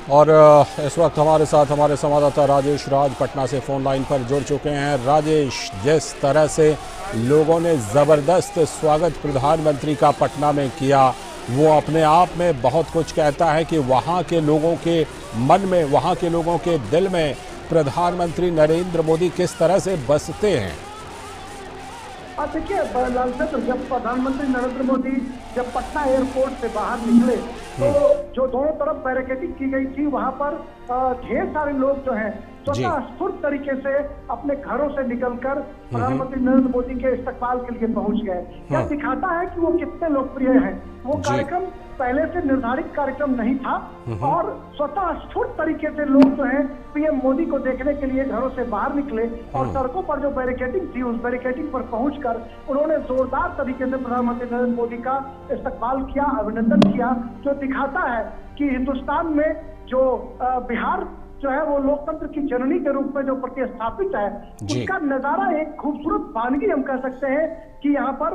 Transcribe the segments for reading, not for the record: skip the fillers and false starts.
और इस वक्त हमारे साथ हमारे संवाददाता राजेश राज पटना से फ़ोन लाइन पर जुड़ चुके हैं। राजेश, जिस तरह से लोगों ने ज़बरदस्त स्वागत प्रधानमंत्री का पटना में किया, वो अपने आप में बहुत कुछ कहता है कि वहाँ के लोगों के मन में, वहाँ के लोगों के दिल में प्रधानमंत्री नरेंद्र मोदी किस तरह से बसते हैं। देखिए लालचंद्र, जब प्रधानमंत्री नरेंद्र मोदी जब पटना एयरपोर्ट से बाहर निकले तो जो दोनों तरफ बैरिकेडिंग की गई थी, वहां पर ढेर सारे लोग जो हैं स्वतः स्फूर्त तरीके से अपने घरों से निकलकर प्रधानमंत्री नरेंद्र मोदी के इस्तकबाल के लिए पहुंच गए। यह दिखाता है कि वो कितने लोकप्रिय हैं। वो कार्यक्रम पहले से निर्धारित कार्यक्रम नहीं था और स्वतः स्फूर्त तरीके से लोग जो हैं पीएम मोदी को देखने के लिए घरों से बाहर निकले और सड़कों पर जो बैरिकेडिंग थी, उस बैरिकेडिंग पर पहुंचकर उन्होंने जोरदार तरीके से प्रधानमंत्री नरेंद्र मोदी का इस्तकबाल किया, अभिनंदन किया, जो दिखाता है कि हिंदुस्तान में जो बिहार जो है वो लोकतंत्र की जननी के रूप में जो प्रतिस्थापित है, उसका नजारा एक खूबसूरत वानगी हम कह सकते हैं कि यहाँ पर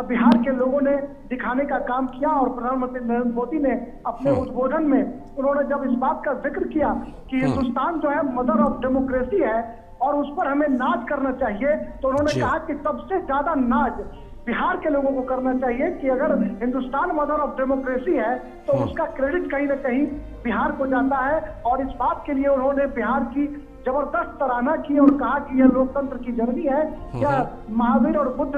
बिहार के लोगों ने दिखाने का काम किया। और प्रधानमंत्री नरेंद्र मोदी ने अपने उद्बोधन में उन्होंने जब इस बात का जिक्र किया कि हिंदुस्तान जो है मदर ऑफ डेमोक्रेसी है और उस पर हमें नाज करना चाहिए, तो उन्होंने कहा कि सबसे ज्यादा नाज बिहार के लोगों को करना चाहिए कि अगर हिंदुस्तान मदर ऑफ डेमोक्रेसी है तो उसका क्रेडिट कहीं ना कहीं बिहार को जाता है। और इस बात के लिए उन्होंने बिहार की जबरदस्त सराहना की और कहा कि यह लोकतंत्र की जननी है, यह महावीर और बुद्ध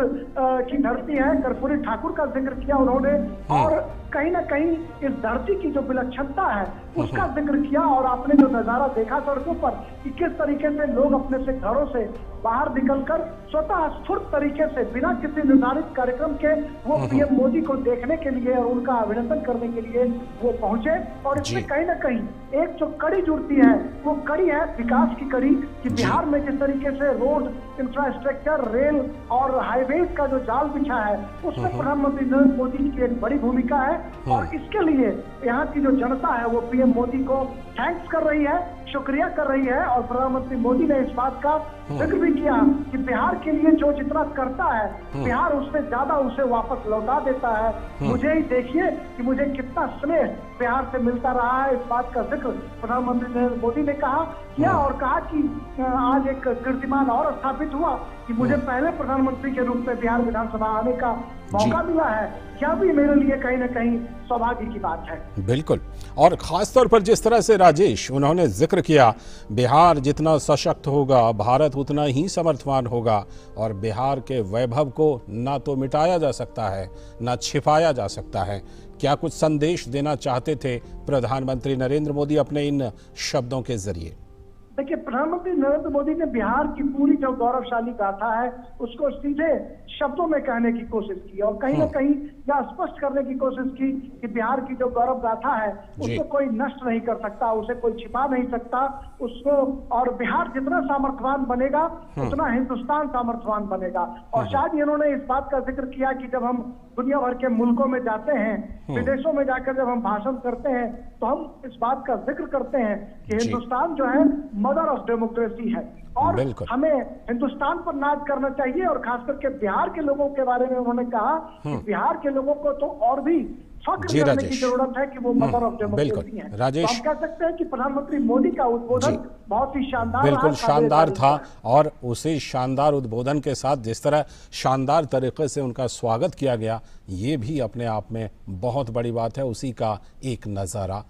की धरती है। कर्पूरी ठाकुर का जिक्र किया उन्होंने और कहीं ना कहीं इस धरती की जो विलक्षणता है उसका जिक्र किया। और आपने जो नजारा देखा सड़कों पर कि किस तरीके से लोग अपने से घरों से बाहर निकलकर स्वतः स्फूर्त तरीके से बिना किसी निर्धारित कार्यक्रम के वो पीएम मोदी को देखने के लिए और उनका अभिनंदन करने के लिए वो पहुंचे। और इसमें कहीं ना कहीं एक जो कड़ी जुड़ती है, वो कड़ी है विकास की कड़ी, कि बिहार में जिस तरीके से रोड इंफ्रास्ट्रक्चर, रेल और हाईवेज का जो जाल बिछा है, उसमें प्रधानमंत्री नरेंद्र मोदी की एक बड़ी भूमिका है। और इसके लिए यहाँ की जो जनता है वो पीएम मोदी को थैंक्स कर रही है, शुक्रिया कर रही है। और प्रधानमंत्री मोदी ने इस बात का जिक्र भी किया कि बिहार के लिए जो जितना करता है, बिहार उससे ज्यादा उसे वापस लौटा देता है। मुझे ही देखिए कि मुझे कितना स्नेह बिहार से मिलता रहा है। इस बात का जिक्र प्रधानमंत्री नरेंद्र मोदी ने किया और कहा कि आज एक कीर्तिमान और स्थापित हुआ कि मुझे पहले प्रधानमंत्री के रूप में बिहार विधानसभा आने का मौका मिला है। यह भी मेरे लिए कहीं ना कहीं सौभाग्य की बात है। बिल्कुल, और खास तौर पर जिस तरह से राजेश उन्होंने जिक्र किया, बिहार जितना सशक्त होगा, भारत उतना ही समर्थवान होगा। और बिहार के वैभव को ना तो मिटाया जा सकता है, ना छिपाया जा सकता है। क्या कुछ संदेश देना चाहते थे प्रधानमंत्री नरेंद्र मोदी अपने इन शब्दों के जरिए? देखिए, प्रधानमंत्री नरेंद्र मोदी ने बिहार की पूरी जो गौरवशाली गाथा है उसको सीधे शब्दों में कहने की कोशिश की और कहीं ना कहीं यह स्पष्ट करने की कोशिश की कि बिहार की जो गौरव गाथा है उसको कोई नष्ट नहीं कर सकता, उसे कोई छिपा नहीं सकता उसको। और बिहार जितना सामर्थ्यवान बनेगा उतना हिंदुस्तान सामर्थ्यवान बनेगा। और शायद इन्होंने इस बात का जिक्र किया कि जब हम दुनिया भर के मुल्कों में जाते हैं, विदेशों में जाकर जब हम भाषण करते हैं, तो हम इस बात का जिक्र करते हैं कि हिंदुस्तान जो है मदर ऑफ डेमोक्रेसी है और हमें हिंदुस्तान पर नाज करना चाहिए। और खास करके बिहार के लोगों के बारे में उन्होंने कहा कि बिहार के लोगों को तो और भी फख्र करने की जरूरत है कि वो मदर ऑफ डेमोक्रेसी है। राजेश, तो हम कह सकते हैं कि प्रधानमंत्री मोदी का उद्बोधन बहुत ही शानदार, बिल्कुल शानदार था। और उसी शानदार उद्बोधन के साथ जिस तरह शानदार तरीके से उनका स्वागत किया गया, ये भी अपने आप में बहुत बड़ी बात है। उसी का एक नज़ारा